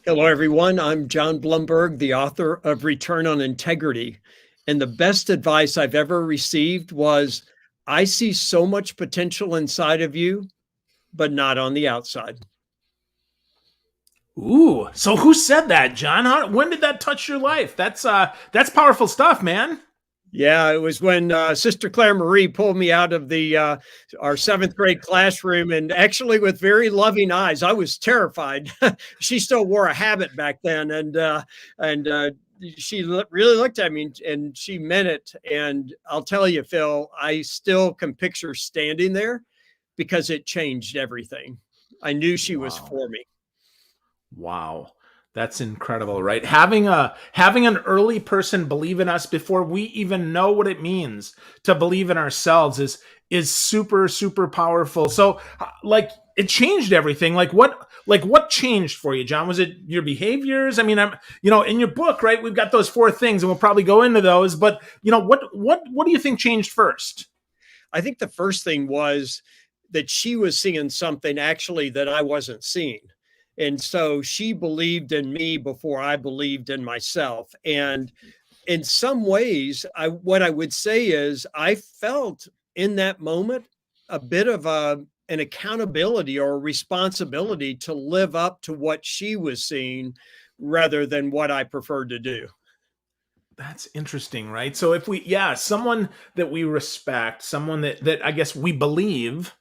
Hello, everyone. I'm John Blumberg, the author of Return on Integrity. And the best advice I've ever received was I see so much potential inside of you, but not on the outside. Ooh, so who said that, John? When did that touch your life? That's powerful stuff, man. Yeah, it was when Sister Claire Marie pulled me out of the our seventh grade classroom, and actually with very loving eyes. I was terrified. She still wore a habit back then, and she really looked at me, and she meant it. And I'll tell you, Phil, I still can picture standing there because it changed everything. I knew she was Wow. for me. Wow. That's incredible, right? Having an early person believe in us before we even know what it means to believe in ourselves is super powerful. So like it changed everything. Like what changed for you, John? Was it your behaviors? I mean, in your book, right? We've got those four things and we'll probably go into those, but what do you think changed first? I think the first thing was that she was seeing something actually that I wasn't seeing. And so she believed in me before I believed in myself. And in some ways, what I would say is I felt in that moment a bit of an accountability or a responsibility to live up to what she was seeing rather than what I preferred to do. That's interesting, right? So if someone that we respect, someone that I guess we believe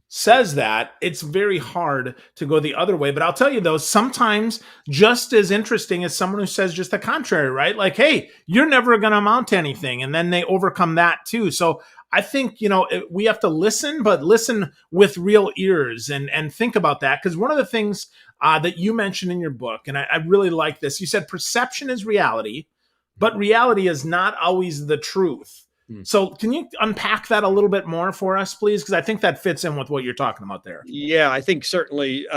says that, it's very hard to go the other way. But I'll tell you though, sometimes just as interesting as someone who says just the contrary, right? Like, hey, you're never going to amount to anything. And then they overcome that too. So I think, we have to listen, but listen with real ears and think about that. Because one of the things that you mentioned in your book, and I really like this, you said perception is reality, but reality is not always the truth. So can you unpack that a little bit more for us, please? Because I think that fits in with what you're talking about there. Yeah, I think certainly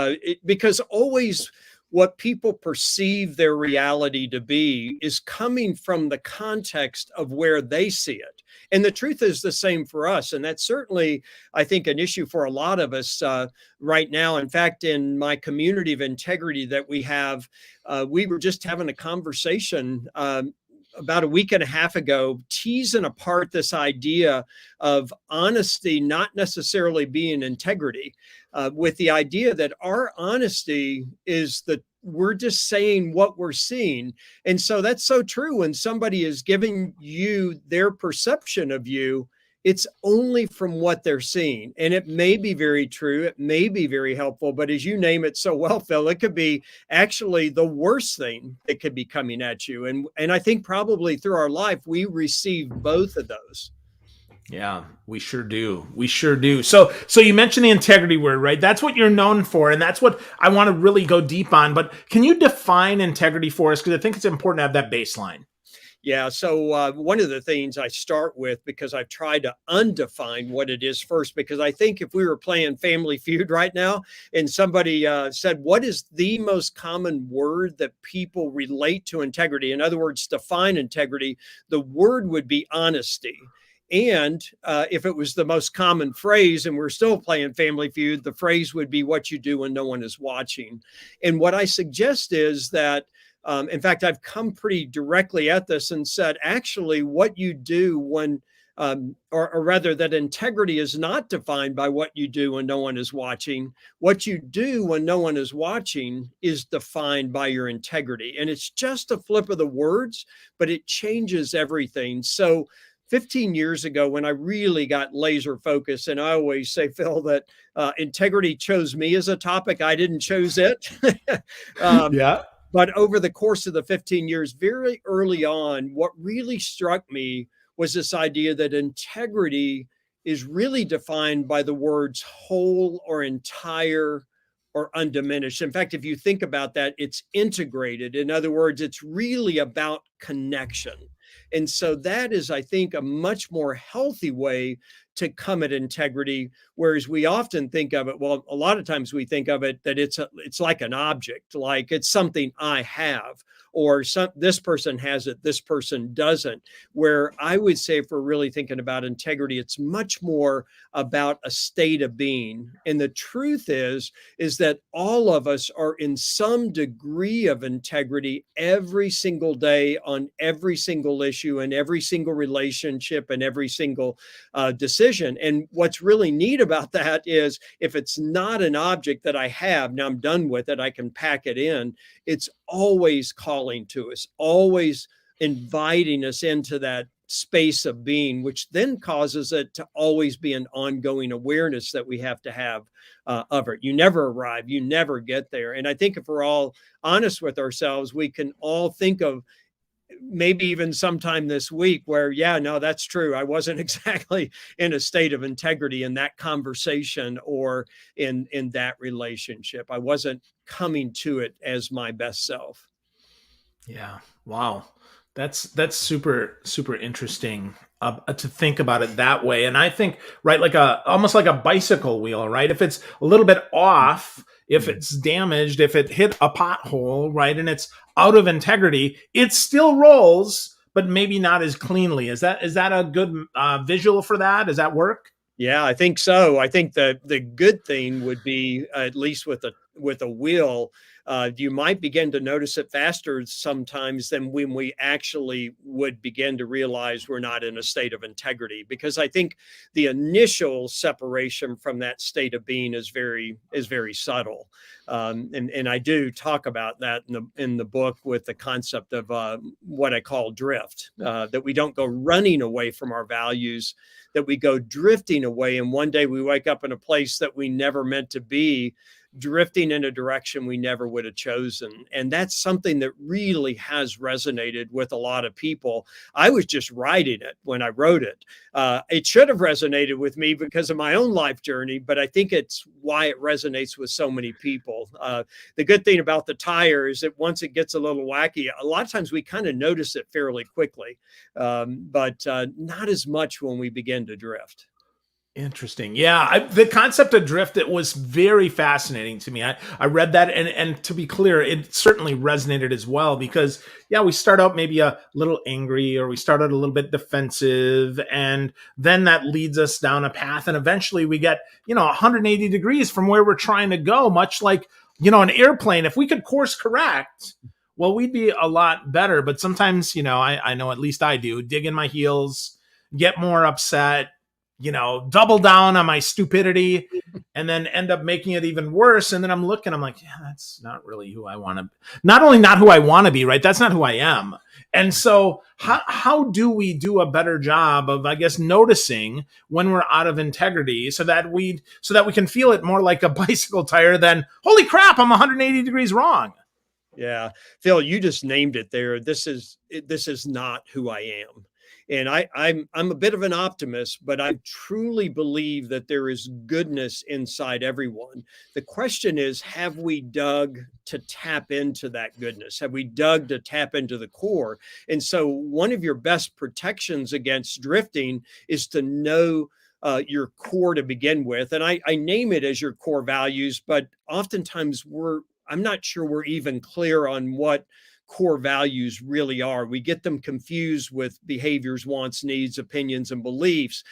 because always what people perceive their reality to be is coming from the context of where they see it. And the truth is the same for us. And that's certainly, I think, an issue for a lot of us right now. In fact, in my community of integrity that we have, we were just having a conversation about a week and a half ago, teasing apart this idea of honesty not necessarily being integrity, with the idea that our honesty is that we're just saying what we're seeing. And so that's so true. When somebody is giving you their perception of you, it's only from what they're seeing. And it may be very true. It may be very helpful. But as you name it so well, Phil, it could be actually the worst thing that could be coming at you. And I think probably through our life, we receive both of those. Yeah, we sure do. We sure do. So you mentioned the integrity word, right? That's what you're known for, and that's what I want to really go deep on. But can you define integrity for us? Because I think it's important to have that baseline. Yeah. So one of the things I start with, because I've tried to undefine what it is first, because I think if we were playing Family Feud right now and somebody said, what is the most common word that people relate to integrity? In other words, define integrity, the word would be honesty. And if it was the most common phrase, and we're still playing Family Feud, the phrase would be what you do when no one is watching. And what I suggest is that in fact, I've come pretty directly at this and said, actually, what you do when, or rather, that integrity is not defined by what you do when no one is watching. What you do when no one is watching is defined by your integrity. And it's just a flip of the words, but it changes everything. So 15 years ago, when I really got laser focused, and I always say, Phil, that integrity chose me as a topic, I didn't choose it. um, Yeah. but over the course of the 15 years, very early on, what really struck me was this idea that integrity is really defined by the words whole or entire or undiminished. In fact, if you think about that, it's integrated. In other words, it's really about connection. And so that is, I think, a much more healthy way to come at integrity. Whereas we often think of it, well, a lot of times we think of it that it's like an object, like it's something I have, or this person has it, this person doesn't. Where I would say, if we're really thinking about integrity, it's much more about a state of being. And the truth is that all of us are in some degree of integrity every single day on every single issue and every single relationship and every single decision. And what's really neat about that is, if it's not an object that I have, now I'm done with it, I can pack it in. It's always calling to us, always inviting us into that space of being, which then causes it to always be an ongoing awareness that we have to have of it. You never arrive, you never get there. And I think if we're all honest with ourselves, we can all think of maybe even sometime this week where, yeah, no, that's true. I wasn't exactly in a state of integrity in that conversation or in that relationship. I wasn't coming to it as my best self. Yeah. Wow. That's super interesting to think about it that way. And I think, right, like almost like a bicycle wheel, right? If it's a little bit off, if it's damaged, if it hit a pothole, right, and it's out of integrity, it still rolls, but maybe not as cleanly. Is that a good visual for that? Does that work? Yeah, I think so. I think the good thing would be, at least with a wheel, you might begin to notice it faster sometimes than when we actually would begin to realize we're not in a state of integrity. Because I think the initial separation from that state of being is very subtle, and I do talk about that in the book with the concept of what I call drift. That we don't go running away from our values, that we go drifting away, and one day we wake up in a place that we never meant to be, drifting in a direction we never would have chosen. And that's something that really has resonated with a lot of people. I was just writing it when I wrote it. It should have resonated with me because of my own life journey, but I think it's why it resonates with so many people. The good thing about the tire is that once it gets a little wacky, a lot of times we kind of notice it fairly quickly, but not as much when we begin to drift. Interesting. Yeah, the concept of drift, it was very fascinating to me. I read that, and to be clear, it certainly resonated as well, because yeah, we start out maybe a little angry, or we start out a little bit defensive, and then that leads us down a path, and eventually we get 180 degrees from where we're trying to go. Much like an airplane, if we could course correct, well, we'd be a lot better. But sometimes I know, at least I do, dig in my heels, get more upset, double down on my stupidity, and then end up making it even worse. And then I'm like, yeah, that's not really who I want to be. Not only not who I want to be, right? That's not who I am. And so how do we do a better job of, I guess, noticing when we're out of integrity, so that we can feel it more like a bicycle tire than, holy crap, I'm 180 degrees wrong. Yeah. Phil, you just named it there. This is not who I am. And I'm a bit of an optimist, but I truly believe that there is goodness inside everyone. The question is, have we dug to tap into that goodness? Have we dug to tap into the core? And so one of your best protections against drifting is to know your core to begin with. And I name it as your core values, but oftentimes I'm not sure we're even clear on what core values really are. We get them confused with behaviors, wants, needs, opinions, and beliefs.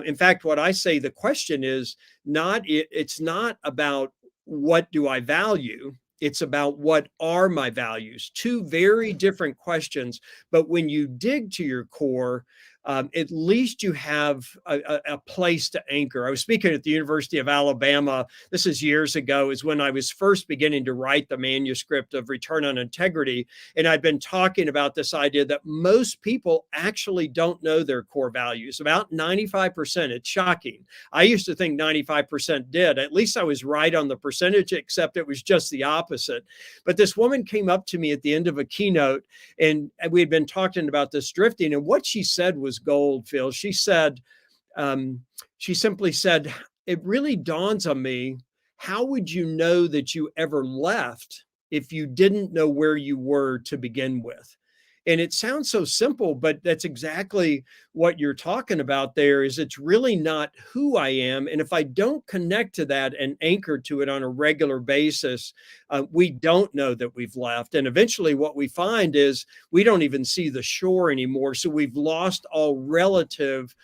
In fact, what I say, the question is it's not about what do I value? It's about what are my values? Two very different questions. But when you dig to your core, at least you have a place to anchor. I was speaking at the University of Alabama. This is years ago, is when I was first beginning to write the manuscript of Return on Integrity. And I've been talking about this idea that most people actually don't know their core values. About 95%. It's shocking. I used to think 95% did. At least I was right on the percentage, except it was just the opposite. But this woman came up to me at the end of a keynote, and we had been talking about this drifting. And what she said was gold, Phil. She simply said, it really dawns on me, how would you know that you ever left if you didn't know where you were to begin with? And it sounds so simple, but that's exactly what you're talking about there. Is it's really not who I am. And if I don't connect to that and anchor to it on a regular basis, we don't know that we've left. And eventually what we find is we don't even see the shore anymore. So we've lost all relative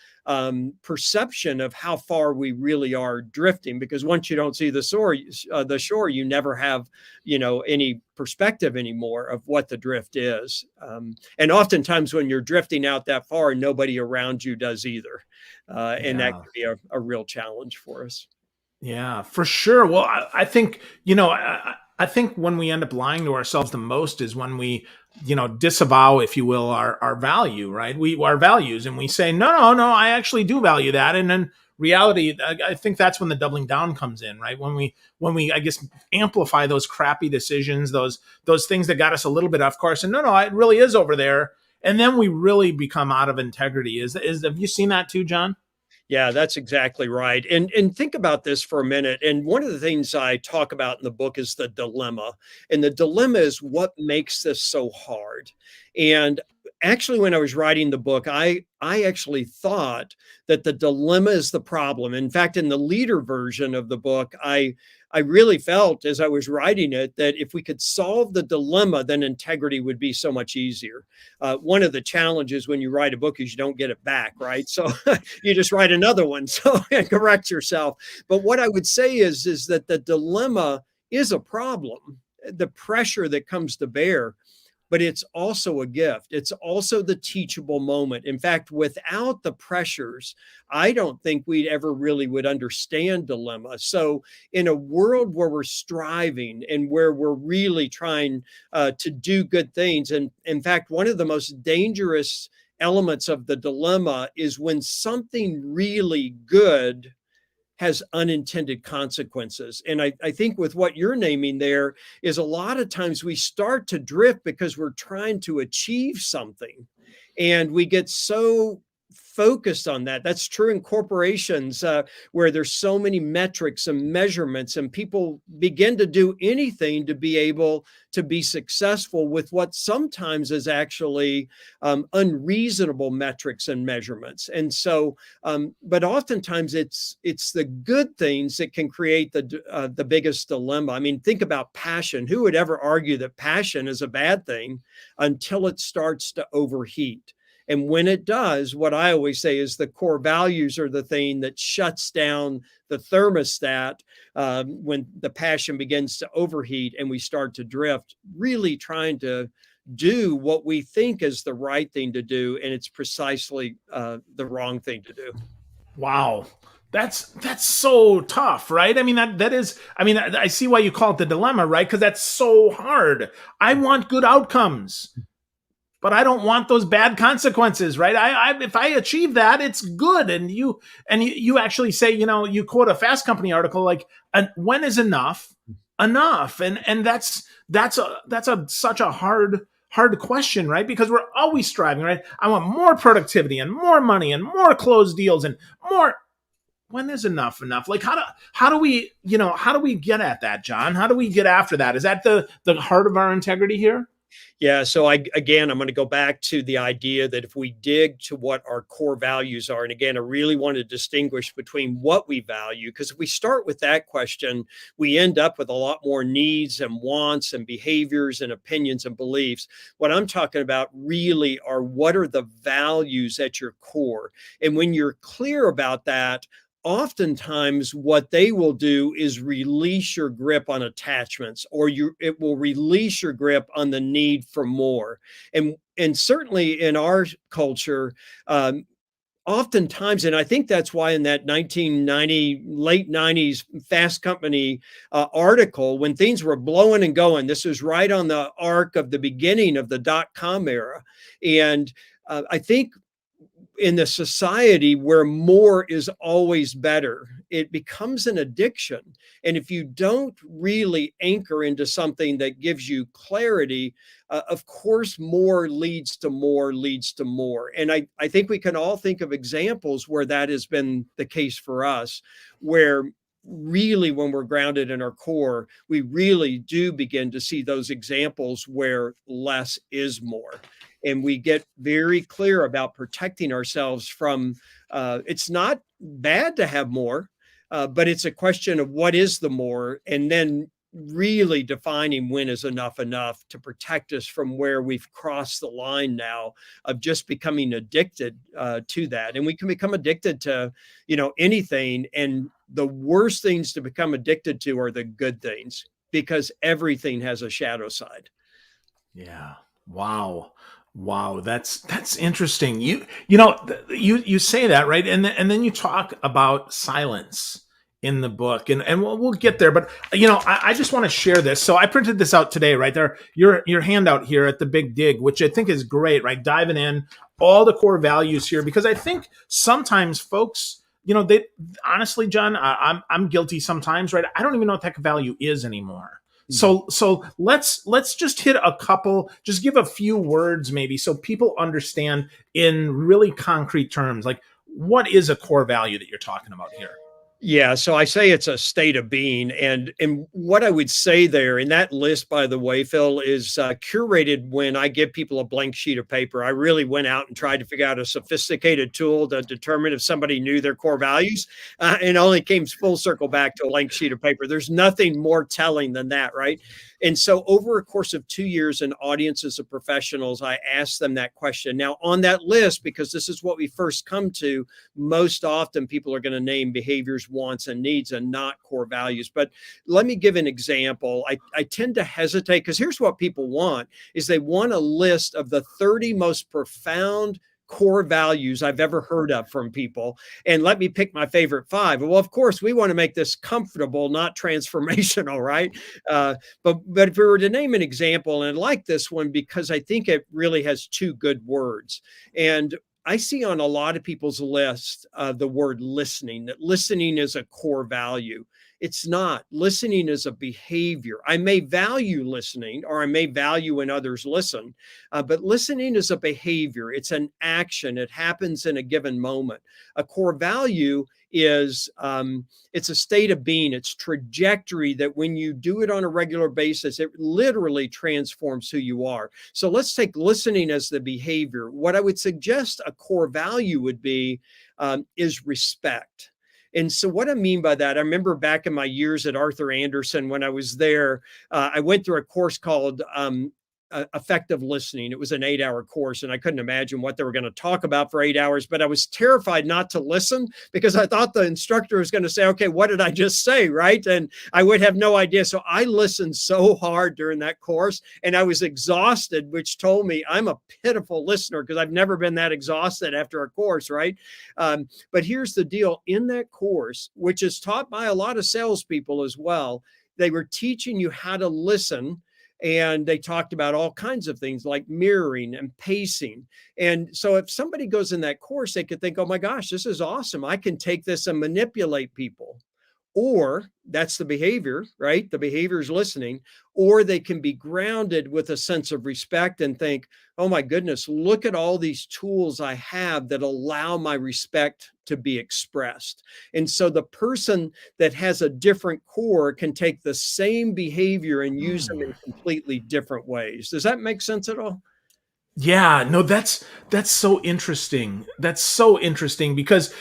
perception of how far we really are drifting, because once you don't see the shore, you never have, any perspective anymore of what the drift is. And oftentimes when you're drifting out that far, nobody around you does either. And that Yeah. can be a real challenge for us. Yeah, for sure. Well, I think, I think when we end up lying to ourselves the most is when we, disavow, if you will, our value, right? Our values, and we say, no, I actually do value that. And then reality, I think that's when the doubling down comes in, right? When we, I guess, amplify those crappy decisions, those things that got us a little bit off course, and no, it really is over there. And then we really become out of integrity. Have you seen that too, John? Yeah, that's exactly right. And think about this for a minute. And one of the things I talk about in the book is the dilemma. And the dilemma is what makes this so hard. And actually, when I was writing the book, I actually thought that the dilemma is the problem. In fact, in the leader version of the book, I really felt as I was writing it that if we could solve the dilemma, then integrity would be so much easier. One of the challenges when you write a book is you don't get it back, right? So you just write another one, so and correct yourself. But what I would say is that the dilemma is a problem, the pressure that comes to bear, but it's also a gift. It's also the teachable moment. In fact, without the pressures, I don't think we'd ever really would understand dilemma. So in a world where we're striving and where we're really trying to do good things, and in fact, one of the most dangerous elements of the dilemma is when something really good has unintended consequences. And I think with what you're naming there is a lot of times we start to drift because we're trying to achieve something and we get so focused on that. That's true in corporations where there's so many metrics and measurements, and people begin to do anything to be able to be successful with what sometimes is actually unreasonable metrics and measurements. And so, but oftentimes it's the good things that can create the biggest dilemma. I mean, think about passion. Who would ever argue that passion is a bad thing until it starts to overheat? And when it does, what I always say is the core values are the thing that shuts down the thermostat when the passion begins to overheat and we start to drift, really trying to do what we think is the right thing to do. And it's precisely the wrong thing to do. Wow. That's so tough, right? I mean, that is, I mean, I see why you call it the dilemma, right? Because that's so hard. I want good outcomes, but I don't want those bad consequences, right? If I achieve that, it's good. And you actually say, you quote a Fast Company article like, "When is enough enough?" And that's such a hard question, right? Because we're always striving, right? I want more productivity and more money and more closed deals and more. When is enough enough? Like how do we get at that, John? How do we get after that? Is that the heart of our integrity here? Yeah. So I'm going to go back to the idea that if we dig to what our core values are, and again, I really want to distinguish between what we value, because if we start with that question, we end up with a lot more needs and wants and behaviors and opinions and beliefs. What I'm talking about really are what are the values at your core. And when you're clear about that, oftentimes what they will do is release your grip on attachments, or it will release your grip on the need for more. And certainly in our culture, oftentimes, and I think that's why in that 1990 late 90s Fast Company article, when things were blowing and going, this was right on the arc of the beginning of the dot-com era. And I think in the society where more is always better, it becomes an addiction. And if you don't really anchor into something that gives you clarity, of course, more leads to more leads to more. And I think we can all think of examples where that has been the case for us, where really, when we're grounded in our core, we really do begin to see those examples where less is more. And we get very clear about protecting ourselves from it's not bad to have more, but it's a question of what is the more, and then really defining when is enough to protect us from where we've crossed the line now of just becoming addicted to that. And we can become addicted to, anything. And the worst things to become addicted to are the good things, because everything has a shadow side. Yeah. Wow. Wow. That's interesting. You say that, right? And then you talk about silence in the book, and we'll get there. But I just want to share this. So I printed this out today, right there. Your handout here at the Big Dig, which I think is great, right? Diving in all the core values here, because I think sometimes folks, they honestly, John, I'm guilty sometimes, right? I don't even know what that value is anymore. So let's just hit a couple, just give a few words maybe so people understand in really concrete terms, like what is a core value that you're talking about here? Yeah, so I say it's a state of being, and what I would say there in that list, by the way, Phil, is curated when I give people a blank sheet of paper. I really went out and tried to figure out a sophisticated tool to determine if somebody knew their core values, and only came full circle back to a blank sheet of paper. There's nothing more telling than that, right? And so over a course of 2 years in audiences of professionals, I asked them that question. Now, on that list, because this is what we first come to, most often people are going to name behaviors, wants, and needs, and not core values. But let me give an example. I tend to hesitate because here's what people want is they want a list of the 30 most profound core values I've ever heard of from people. And let me pick my favorite 5. Well, of course, we want to make this comfortable, not transformational, right? But if we were to name an example, and I like this one because I think it really has 2 good words. And I see on a lot of people's list the word listening, that listening is a core value. It's not. Listening is a behavior. I may value listening, or I may value when others listen, but listening is a behavior. It's an action. It happens in a given moment. A core value is it's a state of being. It's trajectory that when you do it on a regular basis, it literally transforms who you are. So let's take listening as the behavior. What I would suggest a core value would be is respect. And so what I mean by that, I remember back in my years at Arthur Andersen, when I was there, I went through a course called effective listening. It was an 8-hour course, and I couldn't imagine what they were going to talk about for 8 hours, but I was terrified not to listen because I thought the instructor was going to say, okay, what did I just say? Right. And I would have no idea. So I listened so hard during that course, and I was exhausted, which told me I'm a pitiful listener because I've never been that exhausted after a course. Right. But here's the deal. In that course, which is taught by a lot of salespeople as well, they were teaching you how to listen. And they talked about all kinds of things like mirroring and pacing. And so if somebody goes in that course, they could think, oh my gosh, this is awesome. I can take this and manipulate people. Or that's the behavior, right? The behavior is listening. Or they can be grounded with a sense of respect and think, oh my goodness, look at all these tools I have that allow my respect to be expressed. And so the person that has a different core can take the same behavior and use them in completely different ways. Does that make sense at all? Yeah, no, that's so interesting. That's so interesting because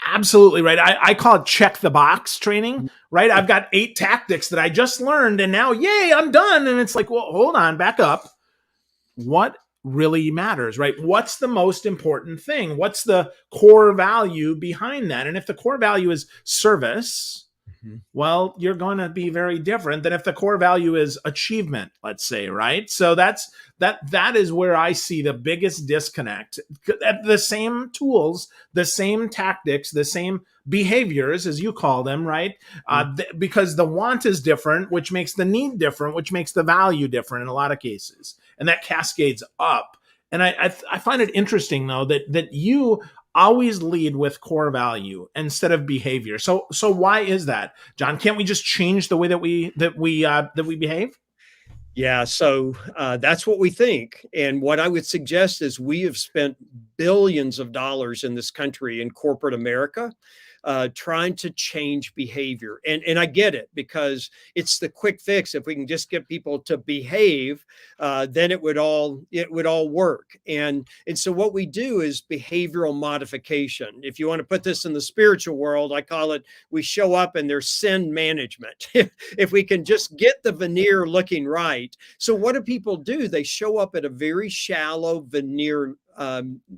absolutely right. I call it check the box training, right? I've got 8 tactics that I just learned and now, yay, I'm done. And it's like, well, hold on, back up. What really matters, right? What's the most important thing? What's the core value behind that? And if the core value is service, well, you're going to be very different than if the core value is achievement, let's say, right? So that is where I see the biggest disconnect. The same tools, the same tactics, the same behaviors, as you call them, right? Because the want is different, which makes the need different, which makes the value different in a lot of cases. And that cascades up. And I find it interesting, though, that you always lead with core value instead of behavior. So why is that, John? Can't we just change the way that we behave? Yeah, so that's what we think. And what I would suggest is we have spent billions of dollars in this country in corporate America trying to change behavior. And I get it, because it's the quick fix. If we can just get people to behave, then it would all work. And so what we do is behavioral modification. If you want to put this in the spiritual world, I call it, we show up and there's sin management. If we can just get the veneer looking right. So what do people do? They show up at a very shallow veneer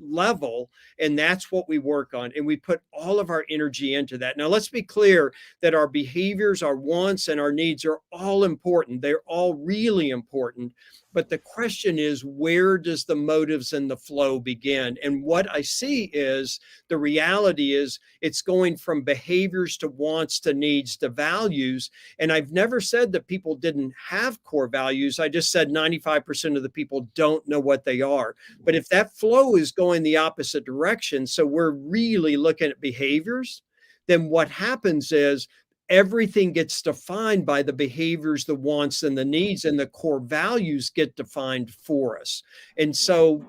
level, and that's what we work on, and we put all of our energy into that. Now let's be clear that our behaviors, our wants, and our needs are all important. They're all really important, but the question is, where does the motives and the flow begin? And what I see is, the reality is, it's going from behaviors to wants to needs to values. And I've never said that people didn't have core values. I just said 95% of the people don't know what they are. But if that flow is going the opposite direction, so we're really looking at behaviors, then what happens is everything gets defined by the behaviors, the wants, and the needs, and the core values get defined for us. And so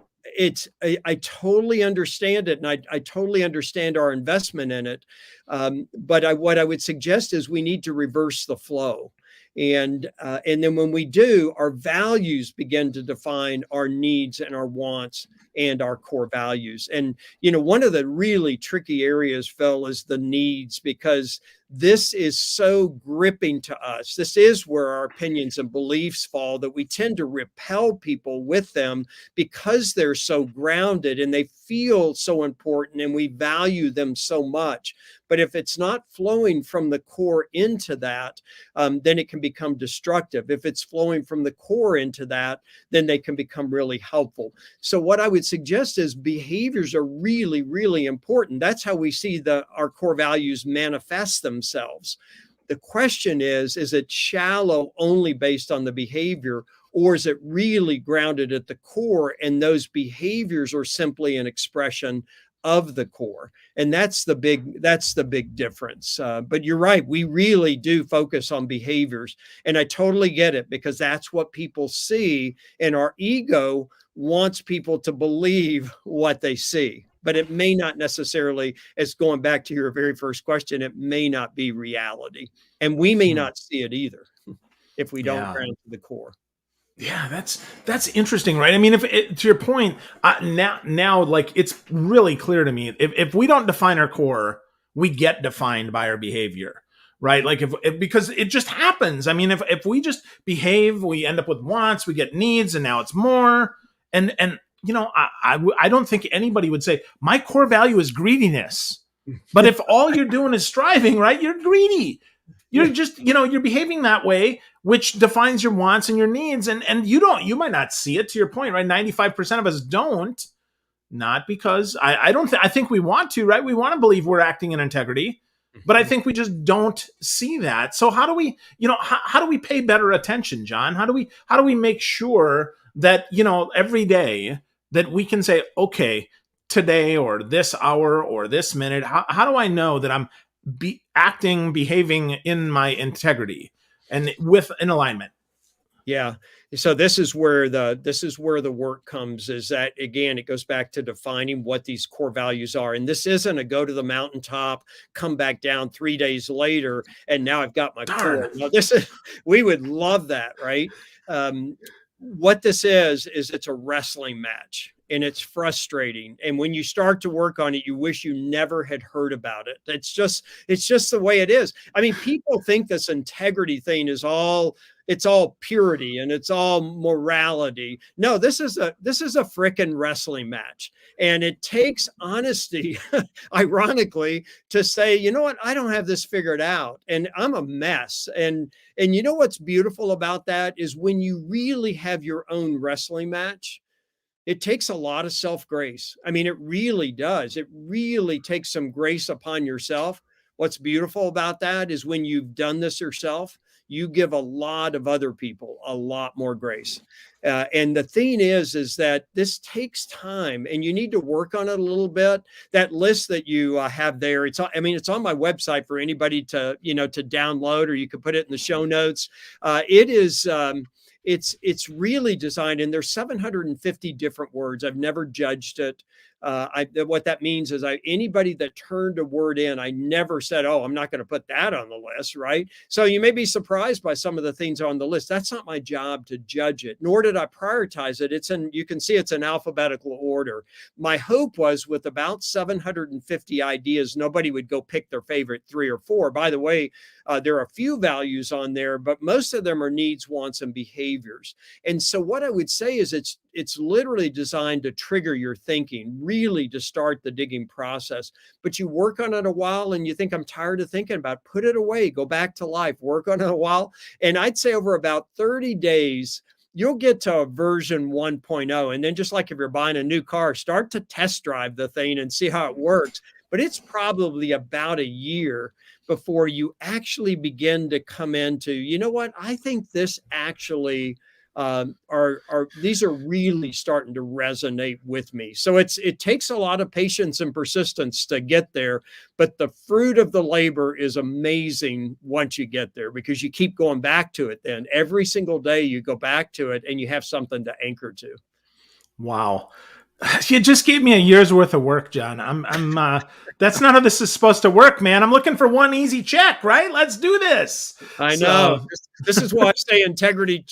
I totally understand it, and I totally understand our investment in it. But what I would suggest is we need to reverse the flow. And then when we do, our values begin to define our needs and our wants and our core values. And, one of the really tricky areas, Phil, is the needs, because this is so gripping to us. This is where our opinions and beliefs fall, that we tend to repel people with them because they're so grounded and they feel so important and we value them so much. But if it's not flowing from the core into that, then it can become destructive. If it's flowing from the core into that, then they can become really helpful. So what I would suggest is behaviors are really, really important. That's how we see our core values manifest themselves. The question is it shallow only based on the behavior, or is it really grounded at the core, and those behaviors are simply an expression of the core? And that's the big difference. But you're right, we really do focus on behaviors, and I totally get it, because that's what people see, and our ego wants people to believe what they see. But it may not necessarily, as going back to your very first question, it may not be reality, and we may not see it either if we don't ground to the core. Yeah, that's interesting, right? I mean, to your point, now, like, it's really clear to me, if we don't define our core, we get defined by our behavior, right? Like, if because it just happens. I mean, if we just behave, we end up with wants, we get needs, and now it's more. And I don't think anybody would say my core value is greediness. But if all you're doing is striving, right, you're greedy. You're just, you're behaving that way, which defines your wants and your needs. And you might not see it, to your point, right? 95% of us don't, not because I think we want to, right? We want to believe we're acting in integrity, but I think we just don't see that. So how do we, how do we pay better attention, John? How do we make sure that, every day that we can say, okay, today or this hour or this minute, how do I know that I'm behaving in my integrity and in alignment? Yeah. So this is where the work comes, is that, again, it goes back to defining what these core values are. And this isn't a go to the mountaintop, come back down 3 days later, and now I've got my core. No, we would love that, right? What this is it's a wrestling match, and it's frustrating. And when you start to work on it, you wish you never had heard about it. It's just the way it is. I mean, people think this integrity thing is all purity and it's all morality. No, this is a frickin' wrestling match. And it takes honesty, ironically, to say, you know what, I don't have this figured out and I'm a mess. And you know what's beautiful about that is when you really have your own wrestling match, it takes a lot of self-grace. I mean, it really does. It really takes some grace upon yourself. What's beautiful about that is when you've done this yourself, you give a lot of other people a lot more grace. And the thing is that this takes time, and you need to work on it a little bit. That list that you have there, it's on my website for anybody to download, or you could put it in the show notes. It is, it's really designed, and there's 750 different words. I've never judged it. What that means is anybody that turned a word in, I never said, oh, I'm not going to put that on the list, right? So you may be surprised by some of the things on the list. That's not my job to judge it, nor did I prioritize it. You can see it's in alphabetical order. My hope was with about 750 ideas, nobody would go pick their favorite 3 or 4. By the way, there are a few values on there, but most of them are needs, wants, and behaviors. And so what I would say is it's literally designed to trigger your thinking, really to start the digging process. But you work on it a while and you think, I'm tired of thinking about it. Put it away, go back to life, work on it a while. And I'd say over about 30 days, you'll get to a version 1.0. And then just like if you're buying a new car, start to test drive the thing and see how it works. But it's probably about a year before you actually begin to come into, you know what, I think this actually these are really starting to resonate with me. So it takes a lot of patience and persistence to get there, but the fruit of the labor is amazing once you get there, because you keep going back to it. Then every single day you go back to it and you have something to anchor to. Wow. You just gave me a year's worth of work, John. That's not how this is supposed to work, man. I'm looking for one easy check, right? Let's do this. I know. This is why I say integrity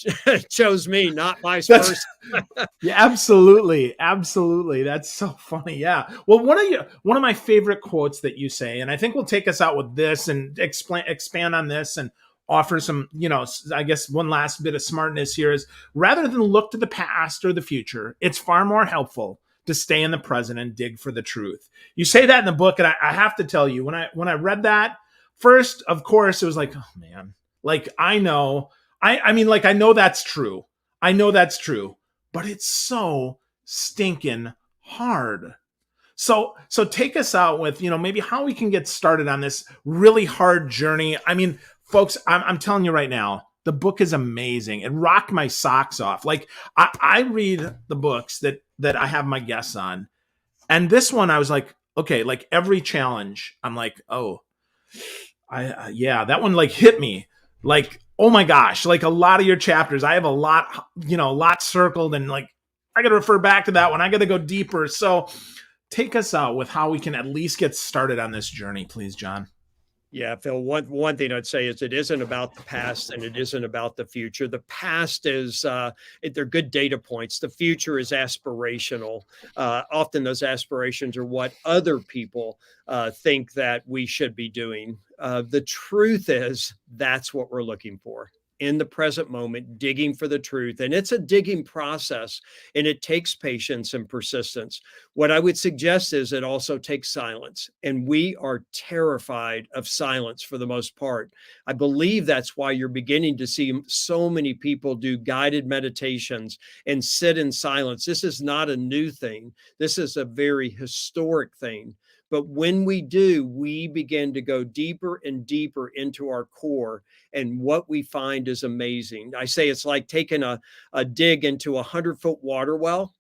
chose me, not vice versa. Yeah, absolutely. Absolutely. That's so funny. Yeah. Well, one of my favorite quotes that you say, and I think we'll take us out with this and expand on this and offer some, I guess one last bit of smartness here is, rather than look to the past or the future, it's far more helpful to stay in the present and dig for the truth. You say that in the book, and I have to tell you, when I read that first, of course, it was like, oh man, like I know, I mean, like I know that's true. I know that's true, but it's so stinking hard. So take us out with, maybe how we can get started on this really hard journey. I mean, folks, I'm telling you right now, the book is amazing. It rocked my socks off. Like I read the books that I have my guests on, and this one I was like, okay, like every challenge, I'm like, oh, yeah, that one like hit me. Like, oh my gosh, like a lot of your chapters, I have a lot circled, and like I got to refer back to that one. I got to go deeper. So take us out with how we can at least get started on this journey, please, John. Yeah, Phil, one thing I'd say is it isn't about the past and it isn't about the future. The past is, they're good data points. The future is aspirational. Often those aspirations are what other people think that we should be doing. The truth is that's what we're looking for in the present moment, digging for the truth. And it's a digging process, and it takes patience and persistence. What I would suggest is it also takes silence. And we are terrified of silence for the most part. I believe that's why you're beginning to see so many people do guided meditations and sit in silence. This is not a new thing. This is a very historic thing. But when we do, we begin to go deeper and deeper into our core. And what we find is amazing. I say it's like taking a dig into 100-foot water well.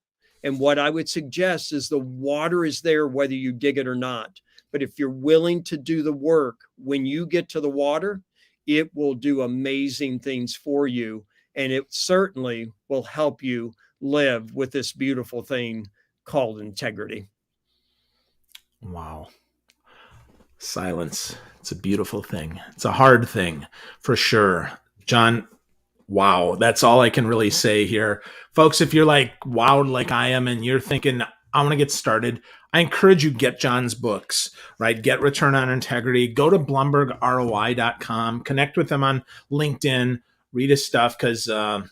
And what I would suggest is the water is there whether you dig it or not. But if you're willing to do the work, when you get to the water, it will do amazing things for you. And it certainly will help you live with this beautiful thing called integrity. Wow. Silence. It's a beautiful thing. It's a hard thing for sure. John, wow. That's all I can really say here. Folks, if you're like wowed like I am and you're thinking, I want to get started, I encourage you get John's books, right? Get Return on Integrity. Go to blumbergroi.com. Connect with him on LinkedIn. Read his stuff because, the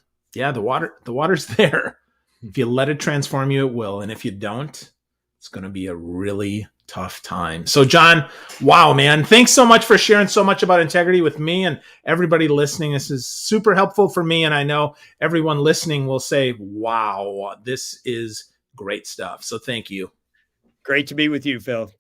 water's there. If you let it transform you, it will. And if you don't, it's going to be a really tough time. So John, wow, man. Thanks so much for sharing so much about integrity with me and everybody listening. This is super helpful for me. And I know everyone listening will say, wow, this is great stuff. So thank you. Great to be with you, Phil.